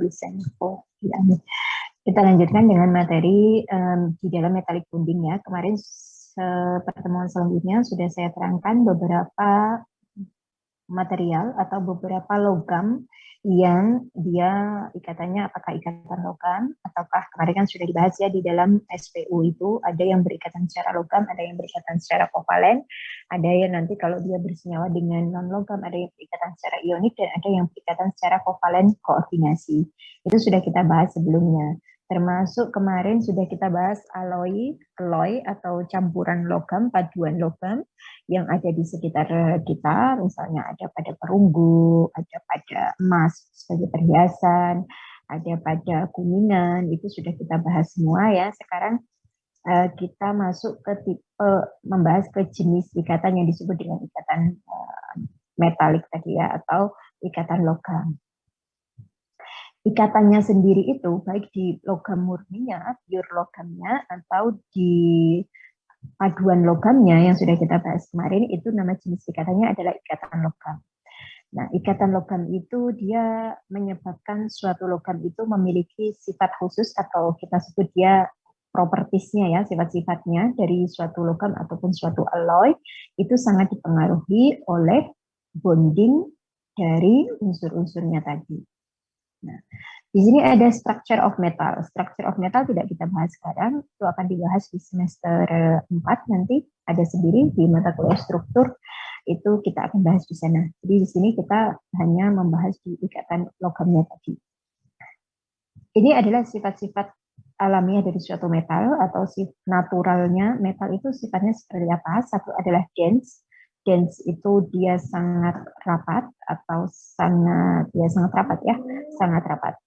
tulisan. Oh, ya. Kita lanjutkan dengan materi di dalam metalik bonding ya. Kemarin pertemuan selanjutnya sudah saya terangkan beberapa material atau beberapa logam yang dia ikatannya apakah ikatan logam ataukah kemarin kan sudah dibahas ya di dalam SPU itu ada yang berikatan secara logam, ada yang berikatan secara kovalen, ada yang nanti kalau dia bersenyawa dengan non logam ada yang berikatan secara ionik dan ada yang berikatan secara kovalen koordinasi. Itu sudah kita bahas sebelumnya. Termasuk kemarin sudah kita bahas alloy atau campuran logam, paduan logam yang ada di sekitar kita, misalnya ada pada perunggu, ada pada emas sebagai perhiasan, ada pada kuningan, itu sudah kita bahas semua ya. Sekarang kita masuk ke tipe, membahas ke jenis ikatan yang disebut dengan ikatan metalik tadi ya, atau ikatan logam. Ikatannya sendiri itu baik di logam murninya, pure logamnya, atau di paduan logamnya yang sudah kita bahas kemarin, itu nama jenis ikatannya adalah ikatan logam. Nah, ikatan logam itu dia menyebabkan suatu logam itu memiliki sifat khusus atau kita sebut dia propertiesnya ya, sifat-sifatnya dari suatu logam ataupun suatu alloy itu sangat dipengaruhi oleh bonding dari unsur-unsurnya tadi. Nah, di sini ada structure of metal. Structure of metal tidak kita bahas sekarang, itu akan dibahas di semester 4 nanti, ada sendiri di mata kuliah struktur, itu kita akan bahas di sana. Jadi di sini kita hanya membahas di ikatan logamnya tadi. Ini adalah sifat-sifat alamiah dari suatu metal atau naturalnya metal itu sifatnya seperti apa? Satu adalah dense. Dense itu dia sangat rapat atau sangat rapat ya, sangat rapat.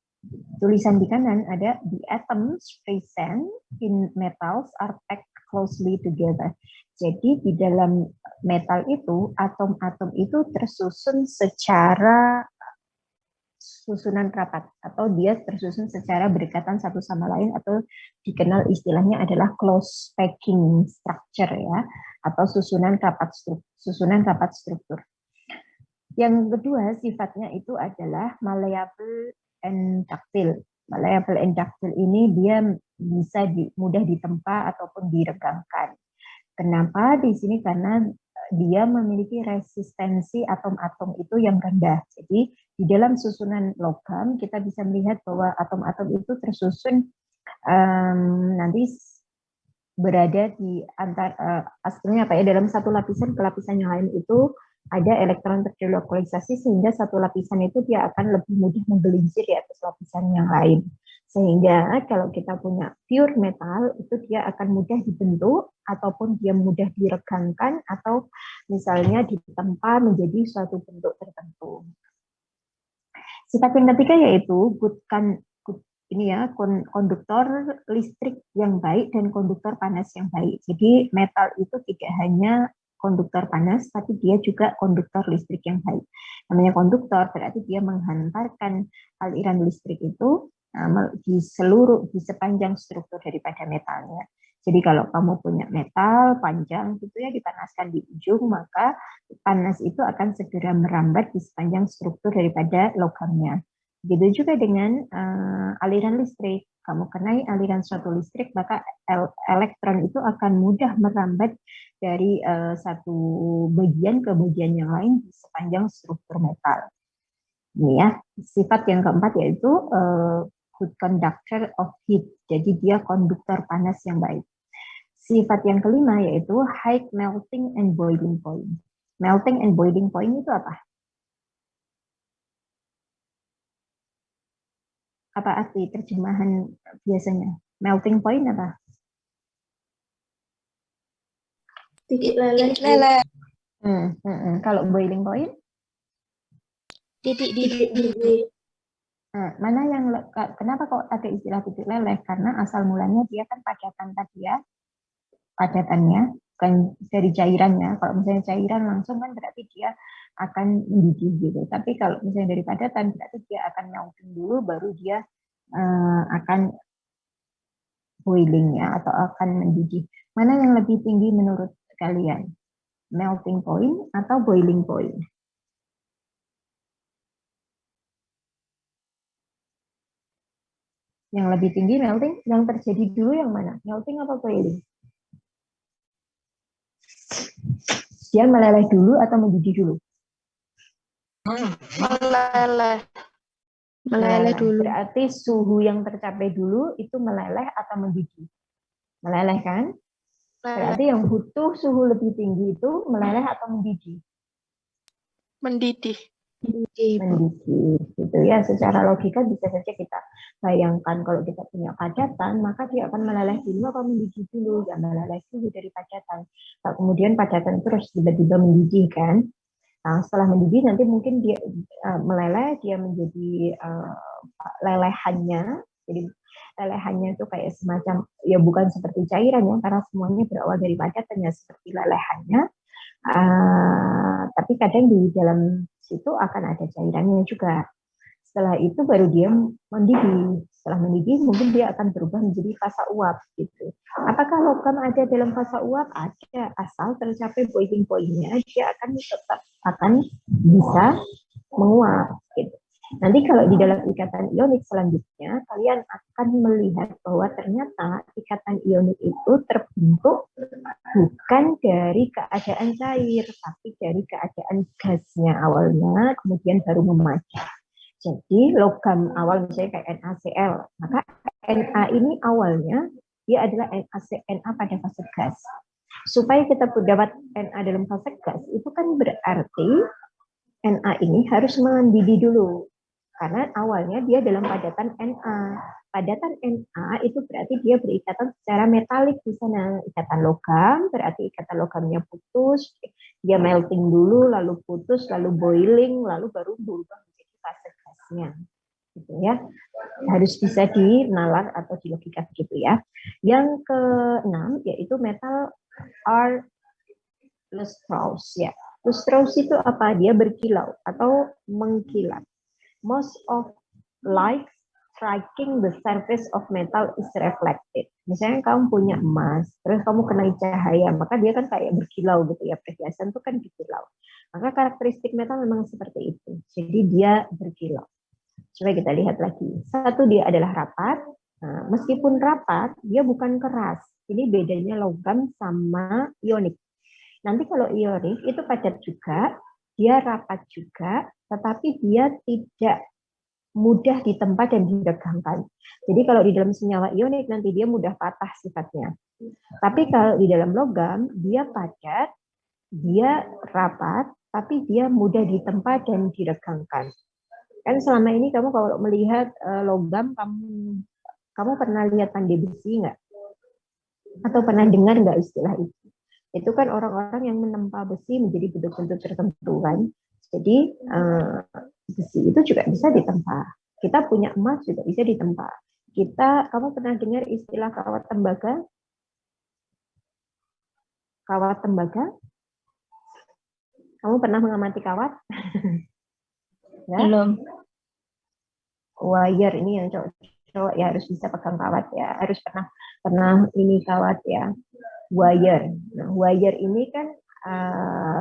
Tulisan di kanan ada the atoms present in metals are packed closely together. Jadi di dalam metal itu atom-atom itu tersusun secara susunan rapat atau dia tersusun secara berdekatan satu sama lain atau dikenal istilahnya adalah close packing structure ya, atau susunan rapat struktur. Yang kedua sifatnya itu adalah malleable and ductile. Malleable and ductile ini dia bisa mudah ditempa ataupun diregangkan. Kenapa di sini? Karena dia memiliki resistensi atom-atom itu yang rendah. Jadi di dalam susunan logam kita bisa melihat bahwa atom-atom itu tersusun nanti berada di antar aslinya apa ya, dalam satu lapisan ke lapisan yang lain itu ada elektron terdelokalisasi sehingga satu lapisan itu dia akan lebih mudah menggelincir di atas lapisan yang lain. Sehingga kalau kita punya pure metal itu dia akan mudah dibentuk ataupun dia mudah diregangkan atau misalnya ditempa menjadi suatu bentuk tertentu. Sifat yang ketiga yaitu konduktor listrik yang baik dan konduktor panas yang baik. Jadi metal itu tidak hanya konduktor panas, tapi dia juga konduktor listrik yang baik. Namanya konduktor berarti dia menghantarkan aliran listrik itu di sepanjang struktur daripada metalnya. Jadi kalau kamu punya metal panjang gitu ya, dipanaskan di ujung, maka panas itu akan segera merambat di sepanjang struktur daripada logamnya. Begitu juga dengan aliran listrik. Kamu kenai aliran suatu listrik, maka elektron itu akan mudah merambat dari satu bagian ke bagian yang lain di sepanjang struktur metal. Ini ya, sifat yang keempat yaitu good conductor of heat. Jadi dia konduktor panas yang baik. Sifat yang kelima yaitu high melting and boiling point. Melting and boiling point itu apa? Apa arti terjemahan biasanya? Melting point apa? Titik leleh. Kalau boiling point? Titik didih. Nah, mana yang kenapa kok ada istilah titik leleh? Karena asal mulanya dia kan padatan tadi ya, padatannya kan dari cairannya. Kalau misalnya cairan langsung kan berarti dia akan mendidih gitu. Tapi kalau misalnya dari padatan berarti dia akan melting dulu, baru dia akan boilingnya atau akan mendidih. Mana yang lebih tinggi menurut kalian? Melting point atau boiling point? 。 . 。 . 。 . 。 . 。 . 。 . 。 . 。 . 。 . 。 . 。 . 。 . 。 . 。 . 。 . 。 . 。 . 。 . 。 . 。 . 。 . 。 . 。 . 。 . 。 . 。 . 。 . 。 . 。 . Yang lebih tinggi melting, yang terjadi dulu yang mana? Melting apa boiling? Dia meleleh dulu atau mendidih dulu? Meleleh. Meleleh dulu. Berarti suhu yang tercapai dulu itu meleleh atau mendidih? Meleleh kan? Berarti yang butuh suhu lebih tinggi itu meleleh atau mendidih? Mendidih. Mendidih. Mendidih gitu ya. Secara logika bisa saja kita bayangkan kalau kita punya padatan, maka dia akan meleleh dulu atau mendidih dulu? Ya meleleh dulu dari padatan. Nah, kemudian padatan terus tiba-tiba mendidih kan? Nah, setelah mendidih nanti mungkin dia meleleh, dia menjadi lelehannya. Jadi lelehannya itu kayak semacam, ya bukan seperti cairan ya, karena semuanya berawal dari padatannya seperti lelehannya. Tapi kadang di dalam situ akan ada cairannya juga. Setelah itu baru dia mendidih. Setelah mendidih mungkin dia akan berubah menjadi fasa uap gitu. Apakah logam ada dalam fasa uap? Ada, asal tercapai boiling point-nya dia akan tetap akan bisa menguap gitu. Nanti kalau di dalam ikatan ionik selanjutnya, kalian akan melihat bahwa ternyata ikatan ionik itu terbentuk bukan dari keadaan cair, tapi dari keadaan gasnya awalnya, kemudian baru memecah. Jadi logam awal misalnya kayak NaCl, maka Na ini awalnya dia adalah Na pada fase gas. Supaya kita dapat Na dalam fase gas, itu kan berarti Na ini harus mendidih dulu. Karena awalnya dia dalam padatan Na. Padatan Na itu berarti dia berikatan secara metalik di sana. Ikatan logam, berarti ikatan logamnya putus, dia melting dulu, lalu putus, lalu boiling, lalu baru berubah menjadi fase gasnya. Gitu ya. Harus bisa dinalar atau dilogika begitu ya. Yang keenam yaitu metal are lustrous ya. Lustrous itu apa? Dia berkilau atau mengkilat. Most of light striking the surface of metal is reflected. Misalnya kamu punya emas, terus kamu kena cahaya, maka dia kan kayak berkilau gitu ya. Perhiasan itu kan berkilau. Maka karakteristik metal memang seperti itu. Jadi dia berkilau. Coba kita lihat lagi. Satu, dia adalah rapat. Nah, meskipun rapat, dia bukan keras. Ini bedanya logam sama ionik. Nanti kalau ionik itu padat juga, dia rapat juga, tetapi dia tidak mudah ditempa dan diregangkan. Jadi kalau di dalam senyawa ionik nanti dia mudah patah sifatnya. Tapi kalau di dalam logam dia padat, dia rapat, tapi dia mudah ditempa dan diregangkan. Kan selama ini kamu kalau melihat logam, kamu pernah lihat pandai besi nggak? Atau pernah dengar nggak istilah itu? Itu kan orang-orang yang menempa besi menjadi bentuk-bentuk tertentu kan. Jadi besi itu juga bisa ditempa. Kita punya emas juga bisa ditempa. Kamu pernah dengar istilah kawat tembaga? Kawat tembaga? Kamu pernah mengamati kawat? Ya? Belum. Wire ini yang cowok ya harus bisa pegang kawat ya. Harus pernah ini kawat ya. Wire. Nah, wire ini kan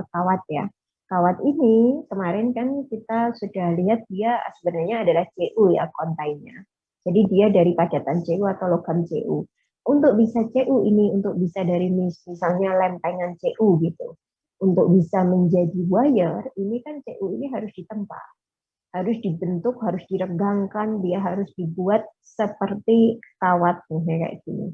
kawat ya. Kawat ini kemarin kan kita sudah lihat dia sebenarnya adalah Cu ya kontainnya. Jadi dia dari padatan Cu atau logam Cu. Untuk bisa Cu ini, untuk bisa dari misalnya lempengan Cu gitu. Untuk bisa menjadi wire, ini kan Cu ini harus ditempa. Harus dibentuk, harus diregangkan, dia harus dibuat seperti kawat kayak gini.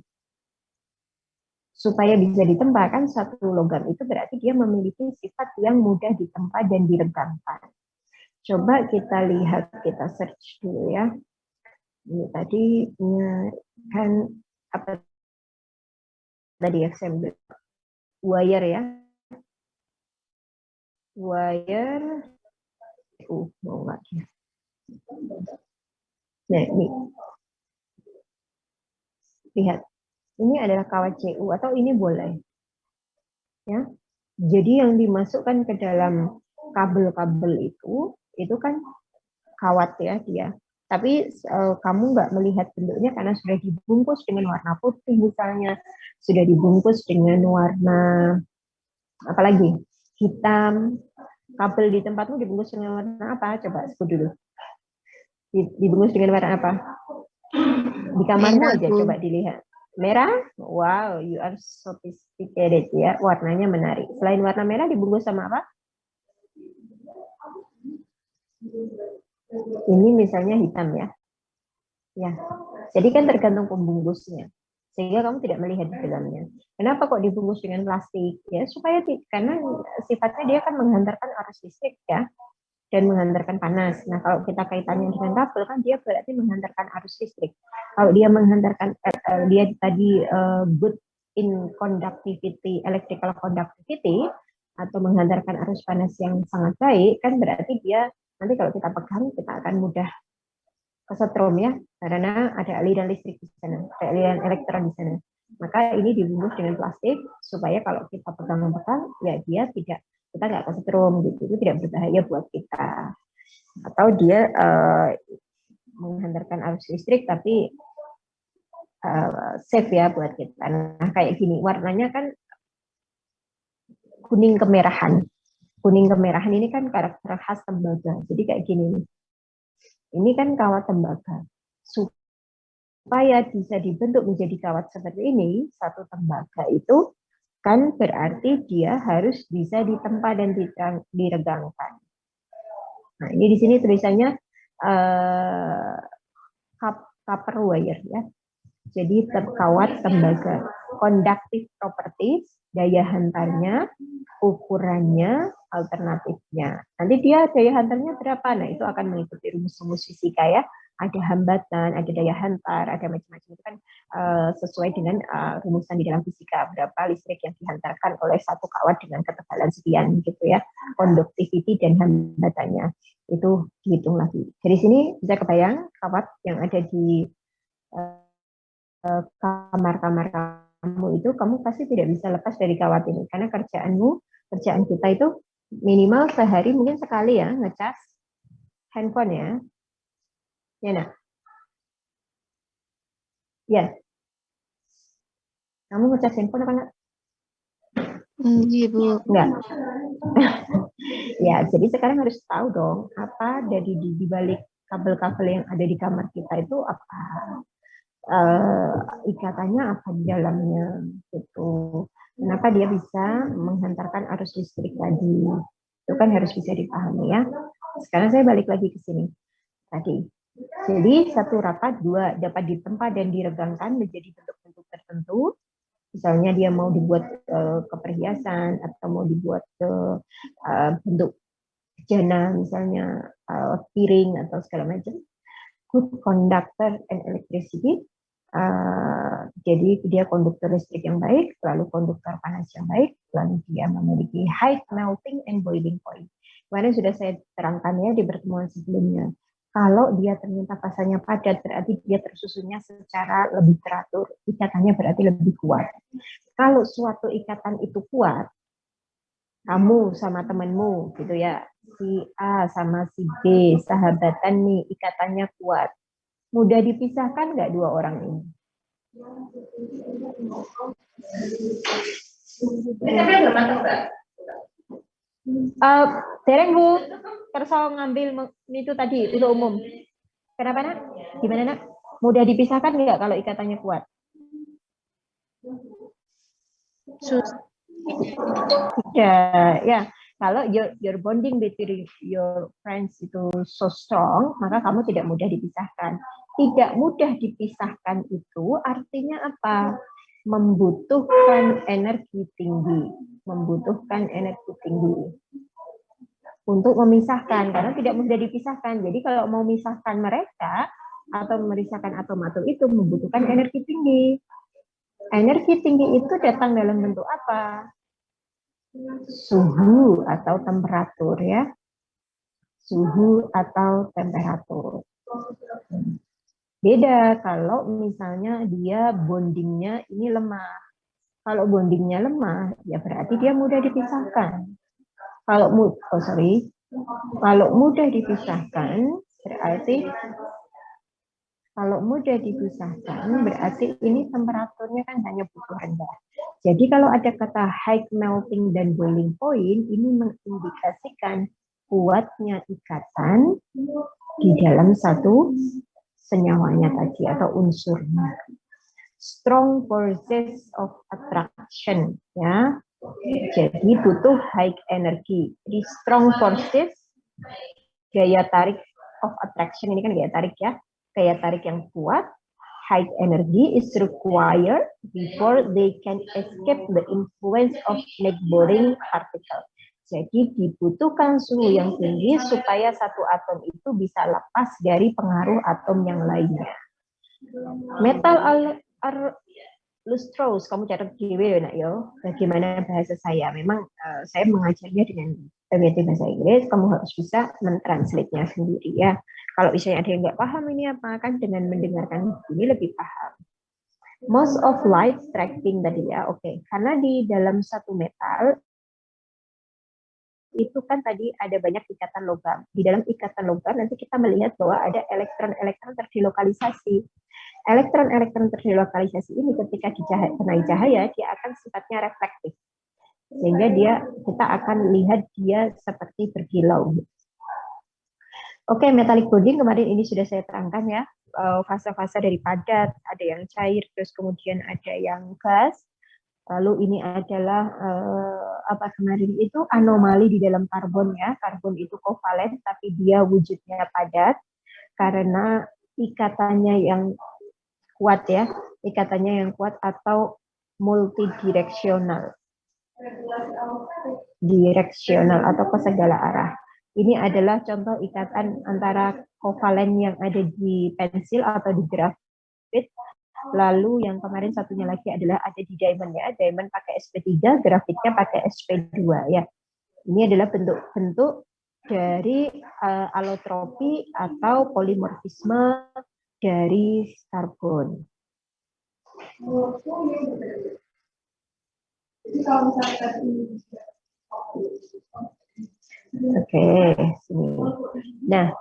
Supaya bisa ditempa kan satu logam itu berarti dia memiliki sifat yang mudah ditempa dan diregangkan. Coba kita lihat, kita search dulu ya. Ini tadi kan apa tadi example wire ya. Wire mau nggak ya? Nah ini lihat. Ini adalah kawat Cu atau ini boleh. Ya. Jadi yang dimasukkan ke dalam kabel-kabel itu kan kawat ya dia. Tapi kamu nggak melihat bentuknya karena sudah dibungkus dengan warna putih misalnya, sudah dibungkus dengan warna apalagi hitam. Kabel di tempatmu dibungkus dengan warna apa? Coba sebut dulu. Dibungkus dengan warna apa? Di kamarmu Merah, aja Bu. coba dilihat. Merah? Wow, you are sophisticated ya. Warnanya menarik. Selain warna merah dibungkus sama apa? Ini misalnya hitam ya. Ya. Jadi kan tergantung pembungkusnya. Sehingga kamu tidak melihat di dalamnya. Kenapa kok dibungkus dengan plastik? Ya, supaya karena sifatnya dia kan menghantarkan arus listrik ya dan menghantarkan panas. Nah, kalau kita kaitannya dengan kabel kan dia berarti menghantarkan arus listrik. Kalau dia menghantarkan dia tadi good in conductivity, electrical conductivity atau menghantarkan arus panas yang sangat baik, kan berarti dia nanti kalau kita pegang kita akan mudah kesetrum ya, karena ada aliran listrik di sana, ada aliran elektron di sana. Maka ini dibungkus dengan plastik supaya kalau kita pegang-pegang ya dia tidak, kita nggak kesetrum gitu, itu tidak berbahaya buat kita. Atau dia menghantarkan arus listrik tapi safe ya buat kita. Nah kayak gini, warnanya kan kuning kemerahan. Kuning kemerahan ini kan karakter khas tembaga. Jadi kayak gini nih. Ini kan kawat tembaga. Supaya bisa dibentuk menjadi kawat seperti ini, satu tembaga itu kan berarti dia harus bisa ditempa dan diregangkan. Nah, ini di sini tulisannya copper wire ya. Jadi kawat tembaga. Conductive properties, daya hantarnya, ukurannya, alternatifnya. Nanti dia daya hantarnya berapa? Nah, itu akan mengikuti rumus-rumus fisika ya. Ada hambatan, ada daya hantar, ada macam-macam. Itu kan sesuai dengan rumusan di dalam fisika. Berapa listrik yang dihantarkan oleh satu kawat dengan ketebalan sekian gitu ya. Conductivity dan hambatannya. Itu dihitung lagi. Dari sini bisa kebayang kawat yang ada di kamar-kamar kamu itu, kamu pasti tidak bisa lepas dari kawat ini. Karena kerjaan kita itu minimal sehari mungkin sekali ya, ngecas handphone ya. Ya, nah. Ya. Kamu ngecas handphone apa enggak? Iya, Bu. Enggak. Ya, jadi sekarang harus tahu dong, apa dari di balik kabel-kabel yang ada di kamar kita itu apa. Ikatannya apa di dalamnya gitu. Kenapa dia bisa menghantarkan arus listrik tadi? Itu kan harus bisa dipahami ya. Sekarang saya balik lagi ke sini tadi. Jadi satu rapat dua dapat ditempa dan diregangkan menjadi bentuk-bentuk tertentu. Misalnya dia mau dibuat keperhiasan atau mau dibuat bentuk jana, misalnya piring atau segala macam. Good conductor and electricity. Jadi dia konduktor listrik yang baik, lalu konduktor panas yang baik, lalu dia memiliki high melting and boiling point. Kemarin sudah saya terangkan ya di pertemuan sebelumnya. Kalau dia ternyata pasanya padat, berarti dia tersusunnya secara lebih teratur. Ikatannya berarti lebih kuat. Kalau suatu ikatan itu kuat, kamu sama temanmu gitu ya, si A sama si B, sahabatan nih, ikatannya kuat. Mudah dipisahkan nggak dua orang ini? Dereng Bu, kerso ngambil itu tadi untuk umum. Kenapa nak? Gimana nak? Mudah dipisahkan nggak kalau ikatannya kuat? Ya. Kalau your bonding between your friends itu so strong, maka kamu tidak mudah dipisahkan. Tidak mudah dipisahkan itu artinya apa? Membutuhkan energi tinggi. Membutuhkan energi tinggi untuk memisahkan, karena tidak mudah dipisahkan. Jadi kalau mau memisahkan mereka atau memisahkan atom-atom itu membutuhkan energi tinggi. Energi tinggi itu datang dalam bentuk apa? Suhu atau temperatur ya. Suhu atau temperatur. Beda kalau misalnya dia bondingnya ini lemah. Kalau bondingnya lemah, ya berarti dia mudah dipisahkan. Kalau mudah dipisahkan, berarti ini temperaturnya kan hanya butuh rendah. Jadi kalau ada kata high melting dan boiling point, ini mengindikasikan kuatnya ikatan di dalam satu senyawanya tadi atau unsurnya. Strong forces of attraction, ya. Jadi butuh high energy. Jadi strong forces, gaya tarik of attraction ini kan gaya tarik ya, gaya tarik yang kuat. High energy is required before they can escape the influence of neighboring particle. Jadi dibutuhkan suhu yang tinggi supaya satu atom itu bisa lepas dari pengaruh atom yang lainnya. Metal lustrous, kamu catat GW ya nak yo. Bagaimana bahasa saya? Memang saya mengajarnya dengan bahasa Inggris, kamu harus bisa mentranslate-nya sendiri ya. Kalau misalnya ada yang nggak paham ini apa, kan dengan mendengarkan ini lebih paham. Most of light striking tadi ya, oke. Karena di dalam satu metal itu kan tadi ada banyak ikatan logam. Di dalam ikatan logam nanti kita melihat bahwa ada elektron-elektron terdilokalisasi. Elektron-elektron terdilokalisasi ini ketika dikenai cahaya, dia akan sifatnya reflektif. Sehingga kita akan lihat dia seperti berkilau. Oke, metallic bonding kemarin ini sudah saya terangkan ya. Fase-fase dari padat, ada yang cair, terus kemudian ada yang gas. Lalu ini adalah kemarin itu anomali di dalam karbon ya. Karbon itu kovalen tapi dia wujudnya padat karena ikatannya yang kuat ya. Ikatannya yang kuat atau multidireksional. Direksional atau ke segala arah. Ini adalah contoh ikatan antara kovalen yang ada di pensil atau di grafit. Lalu yang kemarin satunya lagi adalah ada di diamond ya. Diamond pakai sp3, grafitnya pakai sp2 ya. Ini adalah bentuk-bentuk dari alotropi atau polimorfisme dari karbon. Oke, sini. Nah,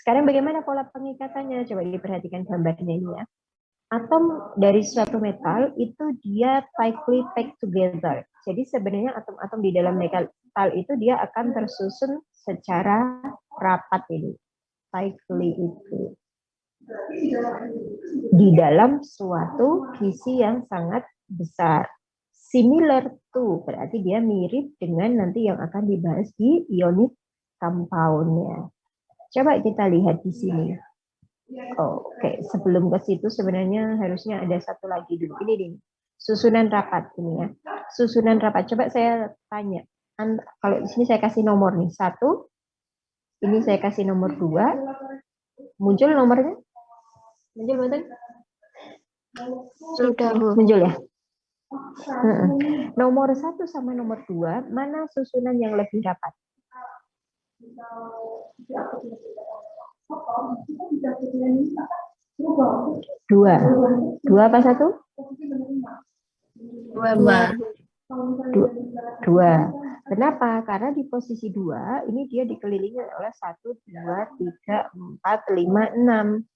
sekarang bagaimana pola pengikatannya? Coba diperhatikan gambarnya ini ya. Atom dari suatu metal itu dia tightly packed together. Jadi sebenarnya atom-atom di dalam metal itu dia akan tersusun secara rapat ini. Tightly itu. Di dalam suatu gizi yang sangat besar. Similar to, berarti dia mirip dengan nanti yang akan dibahas di ionic compound-nya. Coba kita lihat di sini. Oke, sebelum ke situ sebenarnya harusnya ada satu lagi dulu. Ini nih, susunan rapat ini ya. Susunan rapat. Coba saya tanya. Kalau di sini saya kasih nomor nih 1, ini saya kasih nomor 2. Muncul nomornya? Muncul betul? Sudah, Bu. Muncul ya. Nomor 1 sama nomor 2, mana susunan yang lebih rapat? 2 apa 1? 2. Kenapa? Karena di posisi 2 ini dia dikelilingi oleh 1, 2, 3, 4, 5, 6.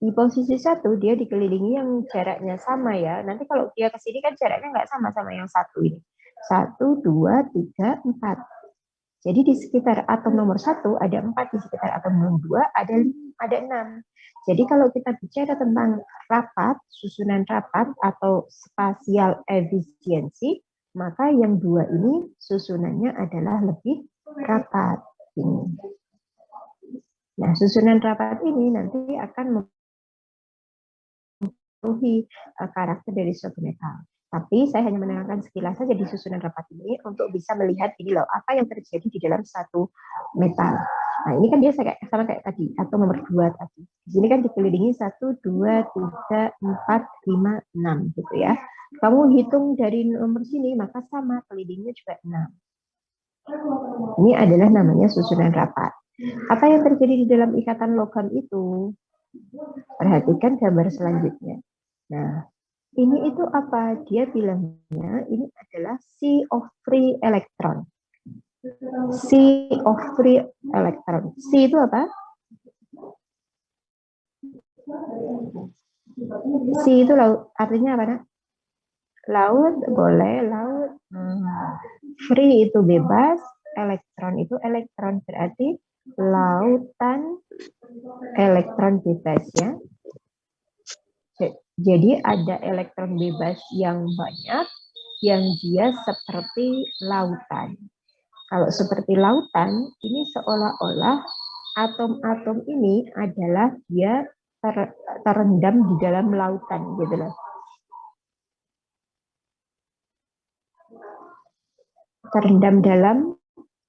Di posisi 1 dia dikelilingi yang jaraknya sama ya. Nanti kalau dia ke sini kan jaraknya nggak sama yang 1 ini. 1, 2, 3, 4. Jadi di sekitar atom nomor 1 ada 4, di sekitar atom nomor 2 ada 6. Jadi kalau kita bicara tentang rapat, susunan rapat atau spasial efisiensi, maka yang 2 ini susunannya adalah lebih rapat. Ini. Nah, susunan rapat ini nanti akan memenuhi karakter dari suatu metal. Tapi saya hanya menerangkan sekilas saja di susunan rapat ini untuk bisa melihat ini loh, apa yang terjadi di dalam satu metal. Nah, ini kan dia sama kayak tadi, atau nomor 2 tadi. Di sini kan dikelilingi 1, 2, 3, 4, 5, 6 gitu ya. Kamu hitung dari nomor sini, maka sama, kelilingnya juga 6. Ini adalah namanya susunan rapat. Apa yang terjadi di dalam ikatan logam itu? Perhatikan gambar selanjutnya. Nah, ini itu apa? Dia bilangnya ini adalah sea of free electron. Sea of free electron. Sea itu apa? Sea itu laut. Artinya apa? Nak? Laut, boleh laut. Free itu bebas. Elektron itu elektron. Berarti lautan elektron bebas ya. Jadi ada elektron bebas yang banyak yang dia seperti lautan. Kalau seperti lautan, ini seolah-olah atom-atom ini adalah dia terendam di dalam lautan gitu loh. Terendam dalam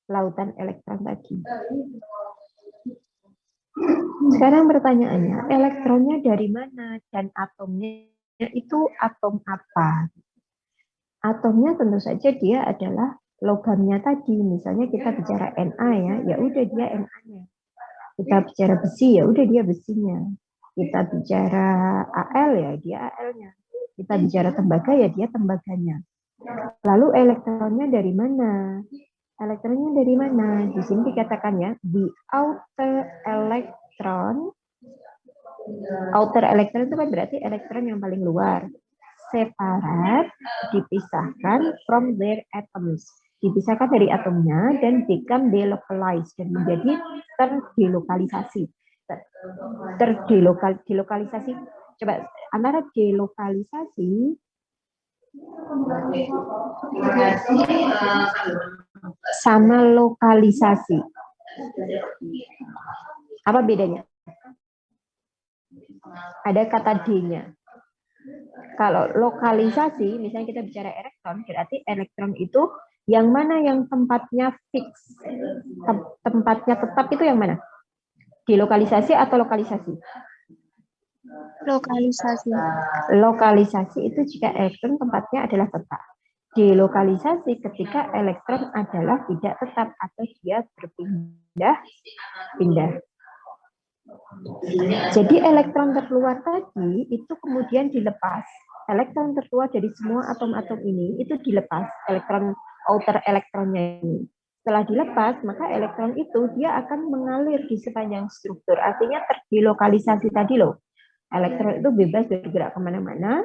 lautan elektron tadi. Sekarang pertanyaannya, elektronnya dari mana dan atomnya itu atom apa? Atomnya tentu saja dia adalah logamnya tadi. Misalnya kita bicara Na ya udah dia Na-nya. Kita bicara besi ya udah dia besinya. Kita bicara Al ya dia Al-nya. Kita bicara tembaga ya dia tembaganya. Lalu elektronnya dari mana? Elektronnya dari mana? Di sini dikatakan ya, the outer electron. Outer electron itu kan berarti elektron yang paling luar. Separate, dipisahkan from their atoms. Dipisahkan dari atomnya dan become delocalized dan menjadi terdelokalisasi. Delokalisasi. Coba antara delokalisasi sama lokalisasi. Apa bedanya? Ada kata D-nya. Kalau lokalisasi, misalnya kita bicara elektron, berarti elektron itu yang mana yang tempatnya fix, tempatnya tetap itu yang mana? Dilokalisasi atau lokalisasi? Lokalisasi. Lokalisasi itu jika elektron tempatnya adalah tetap. Delokalisasi ketika elektron adalah tidak tetap atau dia berpindah-pindah. Jadi elektron terluar tadi itu kemudian dilepas. Elektron terluar dari semua atom-atom ini itu dilepas, elektron outer elektronnya ini. Setelah dilepas, maka elektron itu dia akan mengalir di sepanjang struktur. Artinya terdelokalisasi tadi loh. Elektron itu bebas bergerak kemana-mana.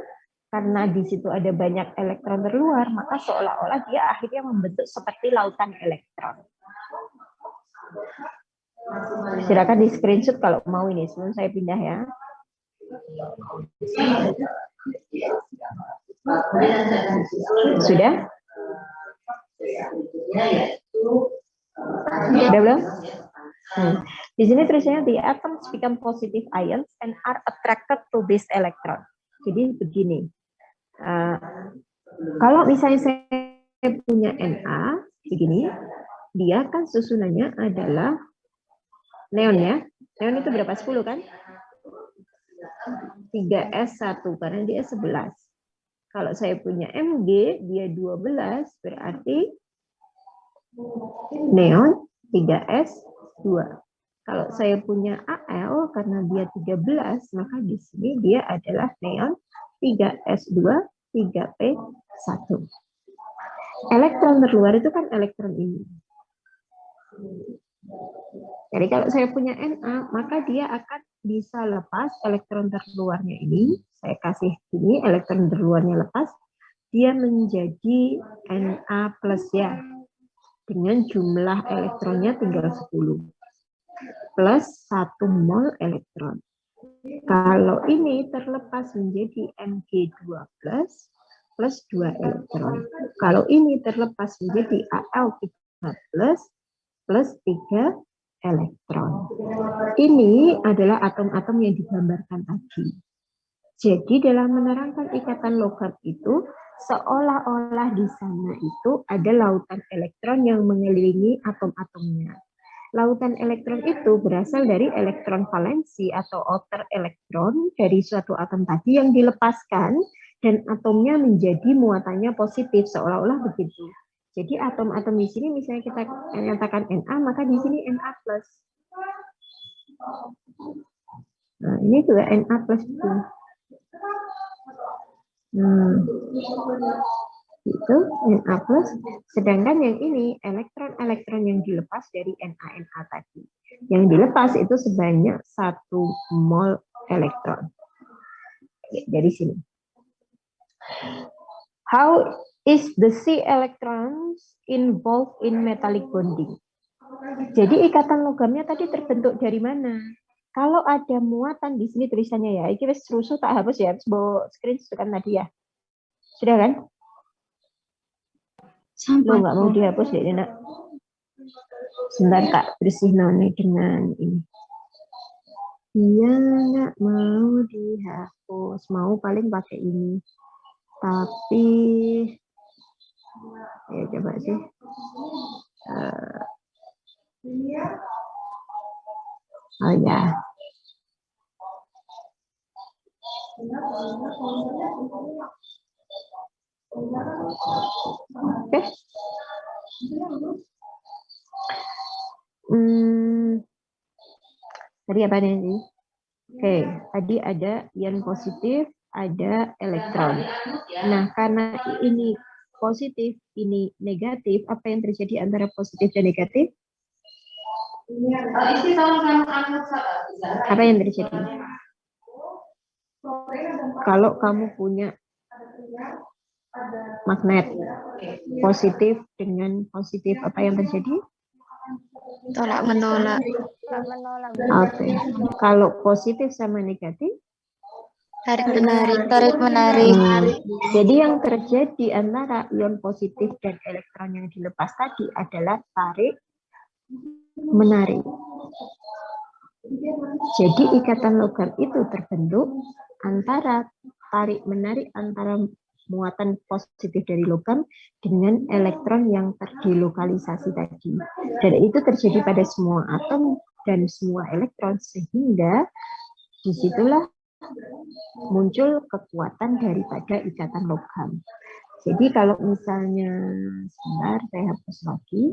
Karena di situ ada banyak elektron terluar, maka seolah-olah dia akhirnya membentuk seperti lautan elektron. Silakan di screenshot kalau mau ini sebelum saya pindah ya. Sudah? Sudah belum? Di sini tulisannya the atoms become positive ions and are attracted to this electron. Jadi begini. Kalau misalnya saya punya Na begini, dia kan susunannya adalah neon ya. Neon itu berapa? 10 kan? 3s1 karena dia 11. Kalau saya punya Mg, dia 12 berarti neon 3s2. Kalau saya punya Al karena dia 13, maka di sini dia adalah neon 3s2 3p1. Elektron terluar itu kan elektron ini. Jadi kalau saya punya Na, maka dia akan bisa lepas elektron terluarnya ini. Saya kasih ini, elektron terluarnya lepas. Dia menjadi Na plus ya. Dengan jumlah elektronnya tinggal 10. Plus 1 mol elektron. Kalau ini terlepas menjadi Mg2 plus 2 elektron. Kalau ini terlepas menjadi Al3 plus 3 elektron. Ini adalah atom-atom yang digambarkan tadi. Jadi dalam menerangkan ikatan logam itu, seolah-olah di sana itu ada lautan elektron yang mengelilingi atom-atomnya. Lautan elektron itu berasal dari elektron valensi atau outer elektron dari suatu atom tadi yang dilepaskan dan atomnya menjadi muatannya positif, seolah-olah begitu. Jadi atom-atom di sini misalnya kita nyatakan Na, maka di sini Na plus. Nah, ini juga Na plus itu. Itu Na plus. Sedangkan yang ini elektron-elektron yang dilepas dari Na tadi. Yang dilepas itu sebanyak 1 mol elektron. Dari sini. How is the C electrons involved in metallic bonding? Jadi ikatan logamnya tadi terbentuk dari mana? Kalau ada muatan di sini tulisannya ya, ini wis rusuh tak hapus ya, bawa screenshot kan tadi ya. Sudah kan? Lo nggak mau dihapus ya, nak? Sebentar tak bersih noni dengan ini. Dia nggak mau dihapus, mau paling pakai ini. Tapi ya coba sih. Oh ya. Oke. Tadi apa nih? Oke, tadi ada ion positif, ada elektron. Nah, karena ini positif, ini negatif, apa yang terjadi antara positif dan negatif? Apa yang terjadi? Kalau kamu punya magnet positif dengan positif, apa yang terjadi? Tolak menolak. Oke. Kalau positif sama negatif? Tarik menarik. Jadi yang terjadi antara ion positif dan elektron yang dilepas tadi adalah tarik menarik. Jadi ikatan logam itu terbentuk antara tarik menarik antara muatan positif dari logam dengan elektron yang terdilokalisasi tadi. Dan itu terjadi pada semua atom dan semua elektron, sehingga disitulah muncul kekuatan daripada ikatan logam. Jadi kalau misalnya, sebentar saya hapus lagi.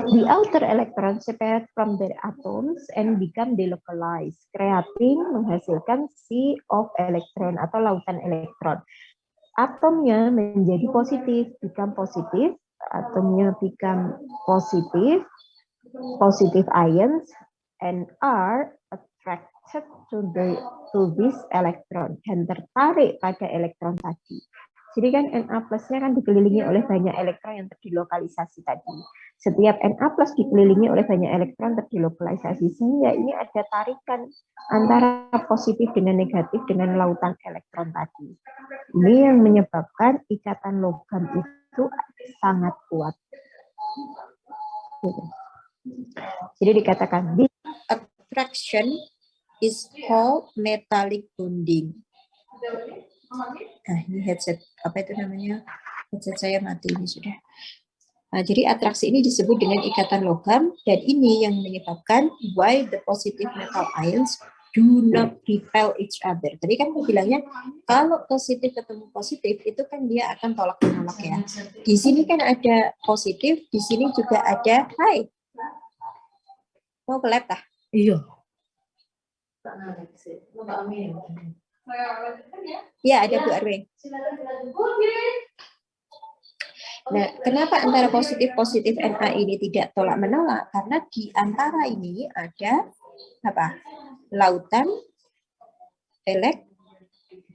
The outer electrons separate from their atoms and become delocalized, creating menghasilkan sea of electron atau lautan elektron. Atomnya menjadi positif, become positif, atomnya become positive, positive ions, and are attracted to this electron, dan tertarik pada elektron tadi. Jadi kan Na plusnya kan dikelilingi oleh banyak elektron yang terdilokalisasi tadi. Setiap Na plus dikelilingi oleh banyak elektron terdilokalisasi, sehingga ini ada tarikan antara positif dengan negatif dengan lautan elektron tadi. Ini yang menyebabkan ikatan logam itu sangat kuat. Jadi dikatakan this attraction is called metallic bonding. Nah, ini headset apa itu namanya? Headset saya mati ini sudah. Nah, jadi atraksi ini disebut dengan ikatan logam, dan ini yang menyebabkan why the positive metal ions do not repel each other. Tadi kan aku bilangnya kalau positif ketemu positif itu kan dia akan tolak menolak ya. Di sini kan ada positif, di sini juga ada hai. Mau ke lab tah? Iya. Ya, ada Bu Arwe. Nah, kenapa antara positif Na ini tidak tolak menolak? Karena di antara ini ada apa? Lautan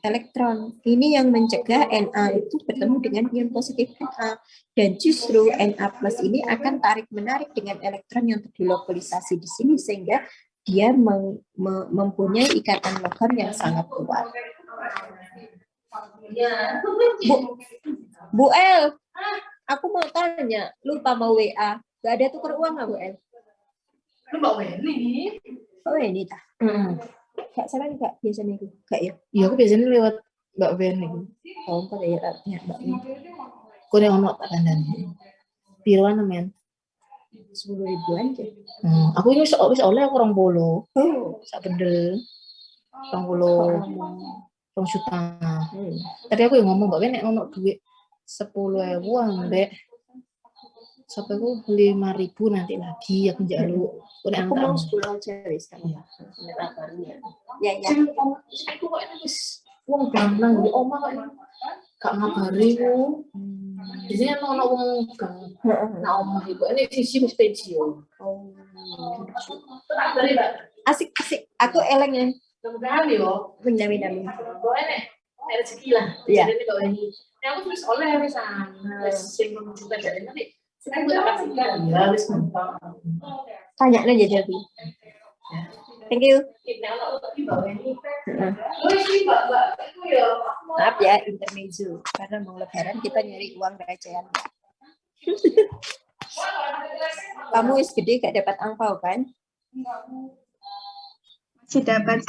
elektron. Ini yang mencegah Na itu bertemu dengan ion positif Na, dan justru Na plus ini akan tarik menarik dengan elektron yang terdilokalisasi di sini, sehingga dia mempunyai ikatan logam yang sangat kuat. Bu El, aku mau tanya, lupa mau WA, gak ada tukar uang nggak Bu El? Lu Mbak Weni? Mbak Weni tak? Gak salah nih Kak, biasanya itu gak ya? Iya, aku biasanya lewat Mbak Weni. Oh, kok ya Mbak Weni. Kau yang ono tak kandang? Piruan men? 10.000 aja. Aku ini wis oleh aku 20. Sak bedel. 20. 2 juta. Tadi aku yang ngomong Mbak Weni ono duit 10.000 ambek sampai aku 5.000 nanti lagi aku jaluk. Aku mau 10 aja wis kan. Ya. Aku kok ini wis wong blanang di omah kok gak ngabari ku. Di sini ono wong gang. Nah omah ibu ini sisi wis pensiun. Asik. Aku elengnya. Mudah-mudahan yo. Minami. Kok enek rezeki lah. Jadi Mbak Weni. Aku terus oleh pisan. Wis sing 10 juta jadi nanti Tanya aja jadi. Thank you. Maaf ya, intermezzo. Karena mau lebaran kita nyari uang recehan. Kamu is gede gak dapat angpau kan? Masih dapat.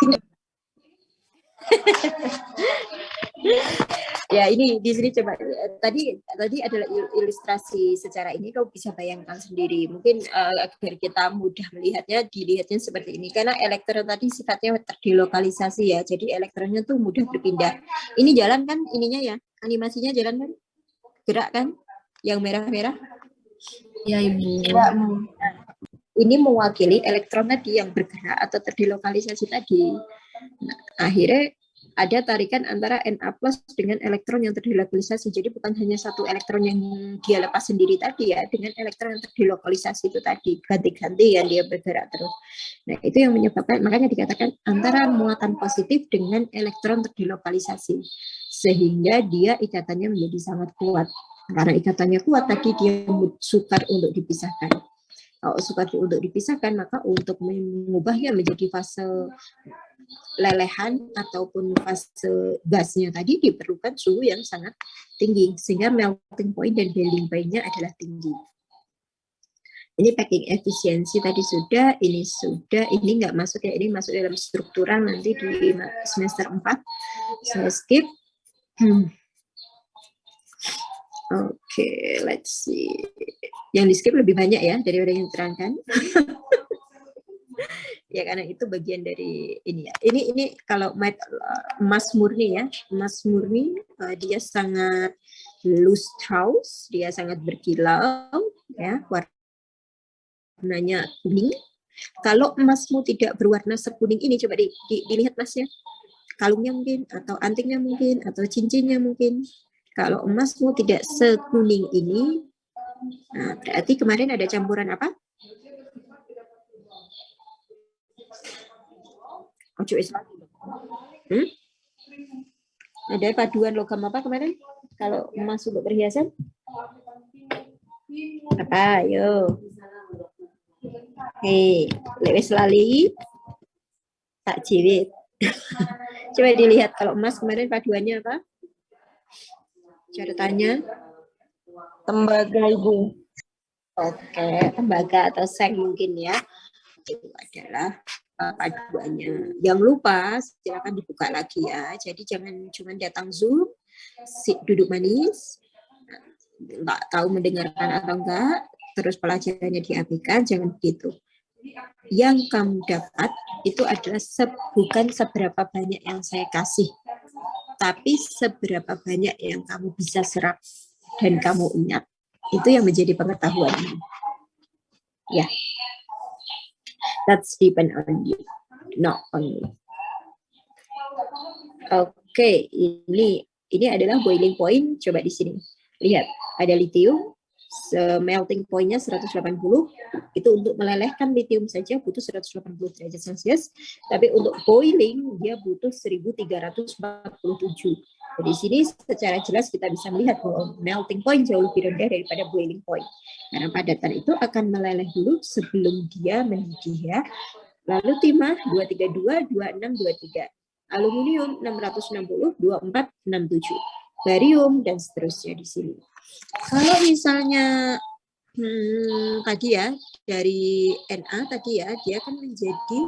Ya ini di sini coba tadi adalah ilustrasi secara ini kau bisa bayangkan sendiri mungkin agar kita mudah dilihatnya seperti ini karena elektron tadi sifatnya terdilokalisasi ya jadi elektronnya tuh mudah berpindah. Ini jalan kan ininya ya animasinya jalan kan gerak kan yang merah-merah Ya Ibu. ini mewakili elektron tadi yang bergerak atau terdilokalisasi tadi. Nah, akhirnya ada tarikan antara Na plus dengan elektron yang terdilokalisasi. Jadi bukan hanya satu elektron yang dia lepas sendiri tadi ya, dengan elektron yang terdilokalisasi itu tadi, ganti-ganti yang dia bergerak terus. Nah itu yang menyebabkan, makanya dikatakan antara muatan positif dengan elektron terdilokalisasi. Sehingga dia ikatannya menjadi sangat kuat. Karena ikatannya kuat tadi dia sukar untuk dipisahkan. Kalau sukar untuk dipisahkan, maka untuk mengubahnya menjadi fase lelehan ataupun fase gasnya tadi diperlukan suhu yang sangat tinggi sehingga melting point dan boiling point-nya adalah tinggi. Ini packing efisiensi tadi sudah, ini nggak masuk ya, ini masuk dalam struktural nanti di semester 4. Saya skip. Oke, let's see. Yang di skip lebih banyak ya daripada yang diterangkan. Ya karena itu bagian dari ini ya. Ini kalau emas murni ya, emas murni dia sangat lustrous, dia sangat berkilau ya, warnanya kuning. Kalau emasmu tidak berwarna sekuning ini, coba dilihat masnya, kalungnya mungkin, atau antingnya mungkin, atau cincinnya mungkin. Kalau emasmu tidak sekuning ini, nah, berarti kemarin ada campuran apa? Ojo Islam. Ada paduan logam apa kemarin? Kalau emas untuk perhiasan? Apa? Ayo. Hei, lewes lali. Tak jiwit. Coba dilihat kalau emas kemarin paduannya apa? Catatannya? Tembaga Ibu. Oke, tembaga atau seng mungkin ya. Itu adalah paduannya. Jangan lupa silakan dibuka lagi ya. Jadi jangan cuma datang Zoom, duduk manis, nggak tahu mendengarkan atau enggak, terus pelajarannya diabaikan, jangan begitu. Yang kamu dapat itu adalah bukan seberapa banyak yang saya kasih, tapi seberapa banyak yang kamu bisa serap dan kamu ingat. Itu yang menjadi pengetahuan. Ya. That's depend on you, not on me. Oke, ini adalah boiling point. Coba di sini lihat ada litium, melting point-nya 180. Itu untuk melelehkan litium saja butuh 180 derajat Celcius. Tapi untuk boiling dia butuh 1347. Di sini secara jelas kita bisa melihat bahwa melting point jauh lebih rendah daripada boiling point. Karena padatan itu akan meleleh dulu sebelum dia mendidih ya. Lalu timah 232, 2623. Aluminium 660, 2467. Barium dan seterusnya di sini. Kalau misalnya tadi ya dari Na tadi ya dia kan menjadi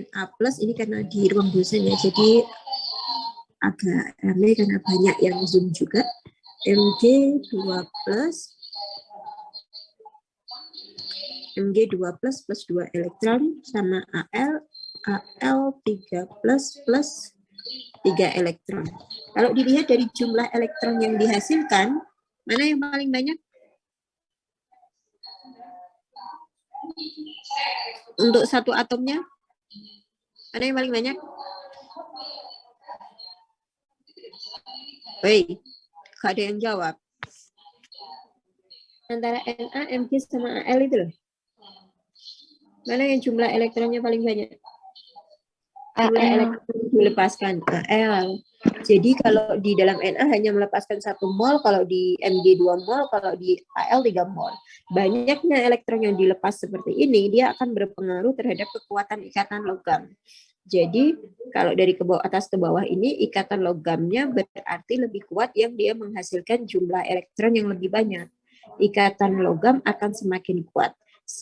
Na plus ini karena di ruang dosen ya jadi agak ramai karena banyak yang zoom juga. Mg2 plus plus 2 elektron sama Al3 plus 3 elektron. Kalau dilihat dari jumlah elektron yang dihasilkan, mana yang paling banyak? Untuk satu atomnya, mana yang paling banyak? Hei, gak ada yang jawab. Antara Na, Mg sama Al itu loh. Mana yang jumlah elektronnya paling banyak? Jumlah elektron dilepaskan Al. Jadi kalau di dalam Na hanya melepaskan 1 mol, kalau di Mg 2 mol, kalau di Al 3 mol. Banyaknya elektron yang dilepas seperti ini, dia akan berpengaruh terhadap kekuatan ikatan logam. Jadi kalau dari ke bawah, atas ke bawah ini, ikatan logamnya berarti lebih kuat yang dia menghasilkan jumlah elektron yang lebih banyak. Ikatan logam akan semakin kuat.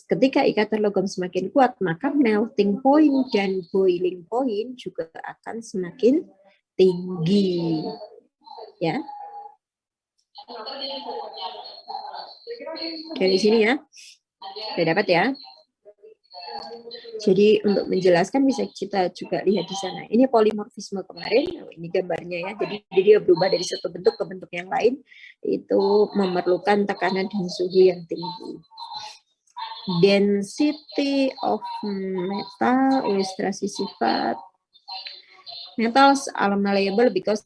Ketika ikatan logam semakin kuat, maka melting point dan boiling point juga akan semakin tinggi. Ya. Dari sini ya. Sudah dapat ya? Jadi untuk menjelaskan bisa kita juga lihat di sana. Ini polimorfisme kemarin, ini gambarnya ya. Jadi dia berubah dari satu bentuk ke bentuk yang lain. Itu memerlukan tekanan dan suhu yang tinggi. Density of metal, ilustrasi sifat. Metals are malleable because